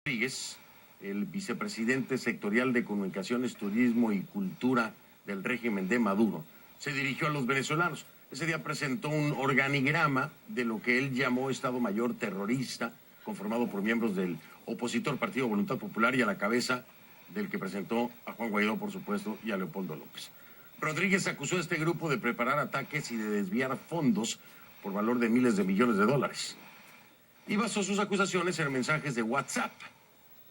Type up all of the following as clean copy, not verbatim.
Rodríguez, el vicepresidente sectorial de Comunicaciones, Turismo y Cultura del régimen de Maduro, se dirigió a los venezolanos. Ese día presentó un organigrama de lo que él llamó Estado Mayor terrorista, conformado por miembros del opositor Partido Voluntad Popular y a la cabeza del que presentó a Juan Guaidó, por supuesto, y a Leopoldo López. Rodríguez acusó a este grupo de preparar ataques y de desviar fondos por valor de miles de millones de dólares. Y basó sus acusaciones en mensajes de WhatsApp.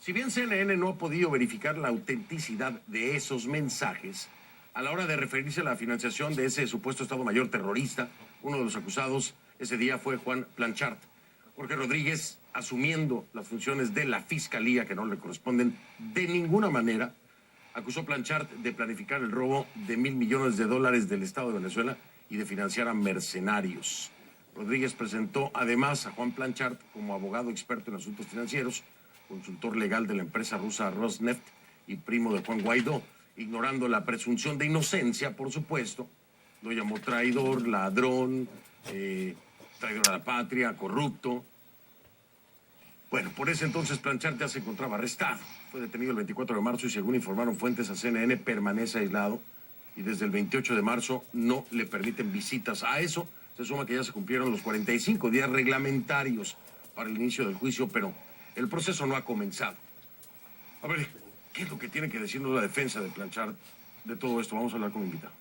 Si bien CNN no ha podido verificar la autenticidad de esos mensajes, a la hora de referirse a la financiación de ese supuesto Estado Mayor terrorista, uno de los acusados ese día fue Juan Planchart. Jorge Rodríguez, asumiendo las funciones de la Fiscalía que no le corresponden de ninguna manera, acusó a Planchart de planificar el robo de $1,000 millones del Estado de Venezuela y de financiar a mercenarios. Rodríguez presentó además a Juan Planchart como abogado experto en asuntos financieros, consultor legal de la empresa rusa Rosneft y primo de Juan Guaidó, ignorando la presunción de inocencia, por supuesto. Lo llamó traidor, ladrón, traidor a la patria, corrupto. Bueno, por ese entonces Planchart ya se encontraba arrestado. Fue detenido el 24 de marzo y según informaron fuentes a CNN, permanece aislado y desde el 28 de marzo no le permiten visitas. A eso se suma que ya se cumplieron los 45 días reglamentarios para el inicio del juicio, pero el proceso no ha comenzado. A ver, ¿qué es lo que tiene que decirnos la defensa de Planchart de todo esto? Vamos a hablar con el invitado.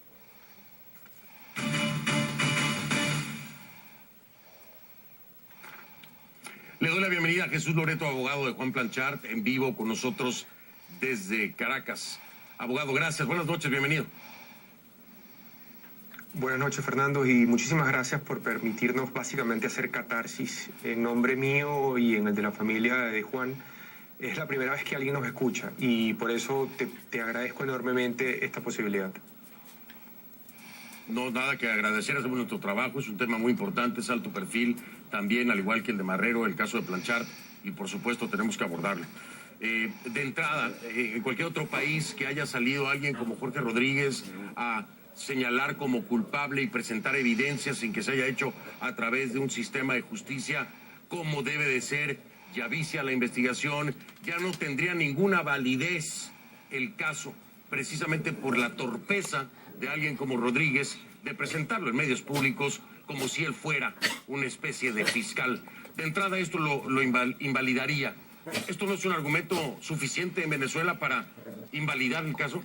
Le doy la bienvenida a Jesús Loreto, abogado de Juan Planchart, en vivo con nosotros desde Caracas. Abogado, gracias. Buenas noches, bienvenido. Buenas noches, Fernando, y muchísimas gracias por permitirnos básicamente hacer catarsis en nombre mío y en el de la familia de Juan. Es la primera vez que alguien nos escucha y por eso te agradezco enormemente esta posibilidad. No, nada que agradecer, hacemos nuestro trabajo, es un tema muy importante, es alto perfil, también al igual que el de Marrero, el caso de Planchart, y por supuesto tenemos que abordarlo. De entrada, en cualquier otro país que haya salido alguien como Jorge Rodríguez a señalar como culpable y presentar evidencias sin que se haya hecho a través de un sistema de justicia como debe de ser, ya vicia la investigación, ya no tendría ninguna validez el caso, precisamente por la torpeza de alguien como Rodríguez de presentarlo en medios públicos como si él fuera una especie de fiscal. De entrada esto lo invalidaría. ¿Esto no es un argumento suficiente en Venezuela para invalidar el caso?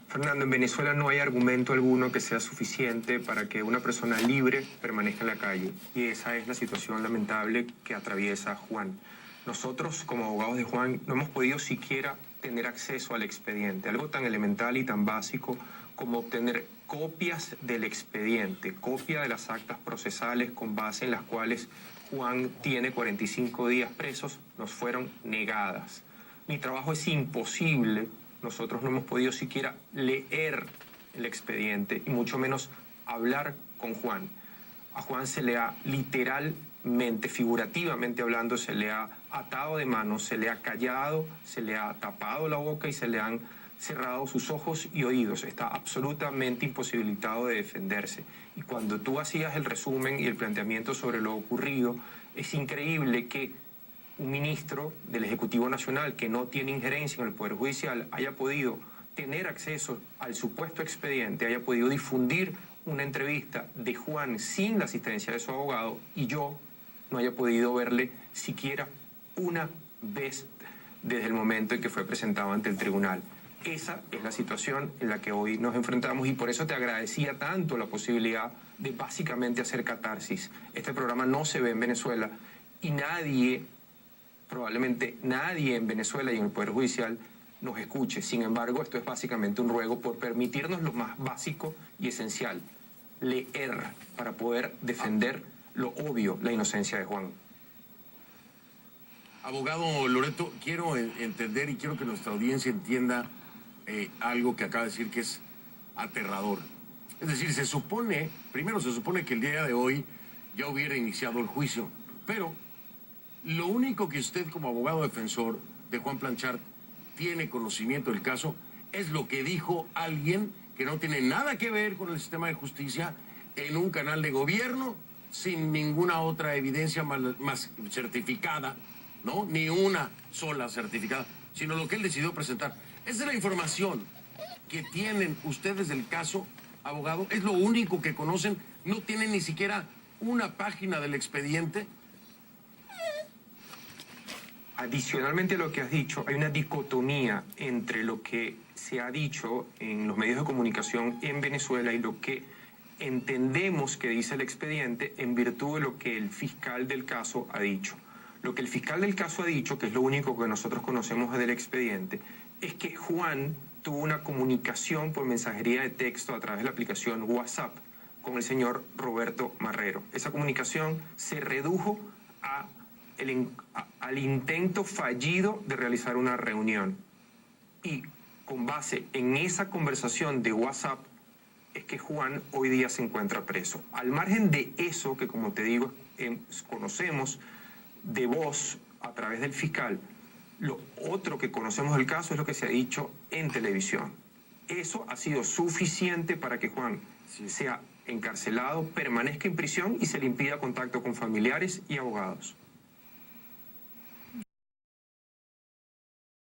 Fernando, en Venezuela no hay argumento alguno que sea suficiente para que una persona libre permanezca en la calle. Y esa es la situación lamentable que atraviesa Juan. Nosotros, como abogados de Juan, no hemos podido siquiera tener acceso al expediente, algo tan elemental y tan básico como obtener copias del expediente, copia de las actas procesales con base en las cuales Juan tiene 45 días presos, nos fueron negadas. Mi trabajo es imposible. Nosotros no hemos podido siquiera leer el expediente y mucho menos hablar con Juan. A Juan se le ha literalmente, figurativamente hablando, se le ha atado de manos, se le ha callado, se le ha tapado la boca y se le han cerrado sus ojos y oídos. Está absolutamente imposibilitado de defenderse. Y cuando tú hacías el resumen y el planteamiento sobre lo ocurrido, es increíble que un ministro del Ejecutivo Nacional que no tiene injerencia en el Poder Judicial haya podido tener acceso al supuesto expediente, haya podido difundir una entrevista de Juan sin la asistencia de su abogado y yo no haya podido verle siquiera una vez desde el momento en que fue presentado ante el tribunal. Esa es la situación en la que hoy nos enfrentamos y por eso te agradecía tanto la posibilidad de básicamente hacer catarsis. Este programa no se ve en Venezuela y probablemente nadie en Venezuela y en el Poder Judicial nos escuche. Sin embargo, esto es básicamente un ruego por permitirnos lo más básico y esencial, leer para poder defender lo obvio, la inocencia de Juan. Abogado Loreto, quiero entender y quiero que nuestra audiencia entienda algo que acaba de decir que es aterrador. Es decir, primero se supone que el día de hoy ya hubiera iniciado el juicio, pero lo único que usted como abogado defensor de Juan Planchart tiene conocimiento del caso es lo que dijo alguien que no tiene nada que ver con el sistema de justicia en un canal de gobierno sin ninguna otra evidencia más certificada, ¿no? Ni una sola certificada, sino lo que él decidió presentar. Esa es la información que tienen ustedes del caso, abogado. Es lo único que conocen. No tienen ni siquiera una página del expediente. Adicionalmente a lo que has dicho, hay una dicotomía entre lo que se ha dicho en los medios de comunicación en Venezuela y lo que entendemos que dice el expediente en virtud de lo que el fiscal del caso ha dicho. Lo que el fiscal del caso ha dicho, que es lo único que nosotros conocemos del expediente, es que Juan tuvo una comunicación por mensajería de texto a través de la aplicación WhatsApp con el señor Roberto Marrero. Esa comunicación se redujo al intento fallido de realizar una reunión. Y con base en esa conversación de WhatsApp es que Juan hoy día se encuentra preso. Al margen de eso, que como te digo, conocemos de voz a través del fiscal, lo otro que conocemos del caso es lo que se ha dicho en televisión. Eso ha sido suficiente para que Juan sea encarcelado, permanezca en prisión y se le impida contacto con familiares y abogados.